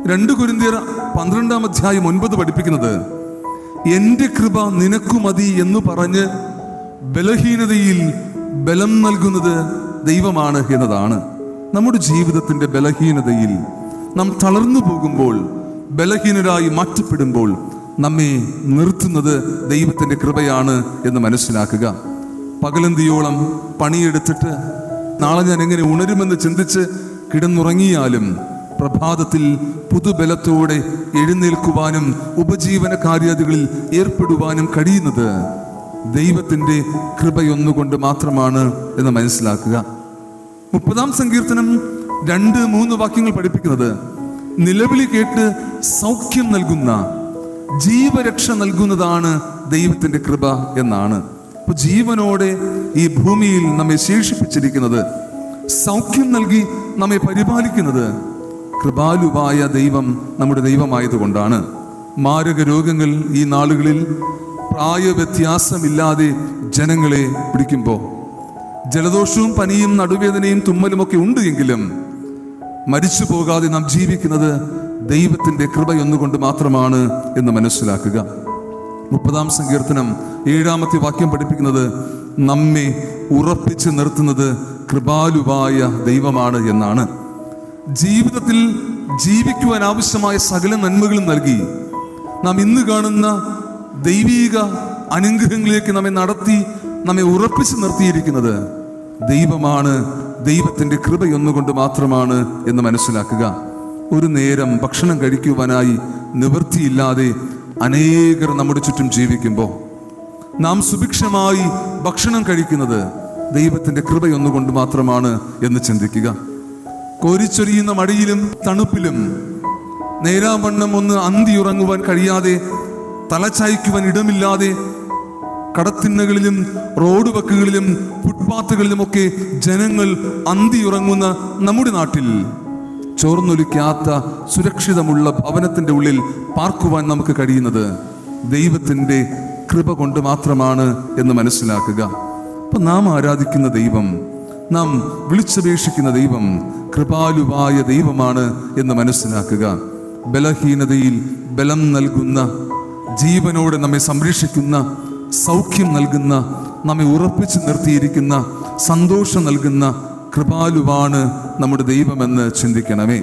2 കൊരിന്ത്യർ 12-ാം അധ്യായം 9 പഠിപ്പിക്കുന്നത്, എൻ്റെ കൃപ നിനക്കു മതി എന്ന് പറഞ്ഞ് ബലഹീനതയിൽ ബലം നൽകുന്നത് ദൈവമാണ് എന്നതാണ്. നമ്മുടെ ജീവിതത്തിൻ്റെ ബലഹീനതയിൽ നാം തളർന്നു പോകുമ്പോൾ, ബലഹീനരായി മാറ്റപ്പെടുമ്പോൾ നമ്മെ നിർത്തുന്നത് ദൈവത്തിൻ്റെ കൃപയാണ് എന്ന് മനസ്സിലാക്കുക. പകലന്തിയോളം പണിയെടുത്തിട്ട് നാളെ ഞാൻ എങ്ങനെ ഉണരുമെന്ന് ചിന്തിച്ച് കിടന്നുറങ്ങിയാലും പ്രഭാതത്തിൽ പുതുബലത്തോടെ എഴുന്നേൽക്കുവാനും ഉപജീവന കാര്യാദികളിൽ ഏർപ്പെടുവാനും കഴിയുന്നത് ദൈവത്തിൻ്റെ കൃപയൊന്നുകൊണ്ട് മാത്രമാണ് എന്ന് മനസ്സിലാക്കുക. 30-ാം സങ്കീർത്തനം 2-3 വാക്യങ്ങൾ പഠിപ്പിക്കുന്നത്, നിലവിളി കേട്ട് സൗഖ്യം നൽകുന്ന, ജീവരക്ഷ നൽകുന്നതാണ് ദൈവത്തിൻ്റെ കൃപ എന്നാണ്. അപ്പോൾ ജീവനോടെ ഈ ഭൂമിയിൽ നമ്മെ ശേഷിപ്പിച്ചിരിക്കുന്നത്, സൗഖ്യം നൽകി നമ്മെ പരിപാലിക്കുന്നത് കൃപാലുവായ ദൈവം നമ്മുടെ ദൈവമായതുകൊണ്ടാണ്. മാരക രോഗങ്ങൾ ഈ നാളുകളിൽ പ്രായവ്യത്യാസമില്ലാതെ ജനങ്ങളെ പിടിക്കുമ്പോൾ, ജലദോഷവും പനിയും നടുവേദനയും തുമ്മലുമൊക്കെ ഉണ്ട് എങ്കിലും മരിച്ചു പോകാതെ നാം ജീവിക്കുന്നത് ദൈവത്തിൻ്റെ കൃപയൊന്നുകൊണ്ട് മാത്രമാണ് എന്ന് മനസ്സിലാക്കുക. 30-ാം സങ്കീർത്തനം 7-ാമത്തെ വാക്യം പഠിപ്പിക്കുന്നത്, നമ്മെ ഉറപ്പിച്ച് നിർത്തുന്നത് കൃപാലുവായ ദൈവമാണ് എന്നാണ്. ജീവിതത്തിൽ ജീവിക്കുവാൻ ആവശ്യമായ സകല നന്മകളും നൽകി നാം ഇന്ന് കാണുന്ന ദൈവീക അനുഗ്രഹങ്ങളിലേക്ക് നമ്മെ നടത്തി നമ്മെ ഉറപ്പിച്ച് നിർത്തിയിരിക്കുന്നത് ദൈവമാണ്, ദൈവത്തിൻ്റെ കൃപയൊന്നുകൊണ്ട് മാത്രമാണ് എന്ന് മനസ്സിലാക്കുക. ഒരു നേരം ഭക്ഷണം കഴിക്കുവാനായി നിവൃത്തിയില്ലാതെ അനേകർ നമ്മുടെ ചുറ്റും ജീവിക്കുമ്പോൾ നാം സുഭിക്ഷമായി ഭക്ഷണം കഴിക്കുന്നത് ദൈവത്തിൻ്റെ കൃപയൊന്നുകൊണ്ട് മാത്രമാണ് എന്ന് ചിന്തിക്കുക. കോരിച്ചൊരിയുന്ന മഴയിലും തണുപ്പിലും നേരാവണ്ണം ഒന്ന് അന്തിയുറങ്ങുവാൻ കഴിയാതെ, തലചായ്ക്കുവാൻ ഇടമില്ലാതെ, കടത്തിണ്ണകളിലും റോഡ് വക്കുകളിലും ഫുട്പാത്തുകളിലുമൊക്കെ ജനങ്ങൾ അന്തിയുറങ്ങുന്ന നമ്മുടെ നാട്ടിൽ ചോർന്നൊലിക്കാത്ത സുരക്ഷിതമുള്ള ഭവനത്തിൻ്റെ ഉള്ളിൽ പാർക്കുവാൻ നമുക്ക് കഴിയുന്നത് ദൈവത്തിൻ്റെ കൃപ കൊണ്ട് മാത്രമാണ് എന്ന് മനസ്സിലാക്കുക. അപ്പം നാം ആരാധിക്കുന്ന ദൈവം, നാം വിളിച്ചപേക്ഷിക്കുന്ന ദൈവം കൃപാലുവായ ദൈവമാണ് എന്ന് മനസ്സിലാക്കുക. ബലഹീനതയിൽ ബലം നൽകുന്ന, ജീവനോടെ നമ്മെ സംരക്ഷിക്കുന്ന, സൗഖ്യം നൽകുന്ന, നമ്മെ ഉറപ്പിച്ച് നിർത്തിയിരിക്കുന്ന, സന്തോഷം നൽകുന്ന കൃപാലുവാണ് നമ്മുടെ ദൈവമെന്ന് ചിന്തിക്കണമേ.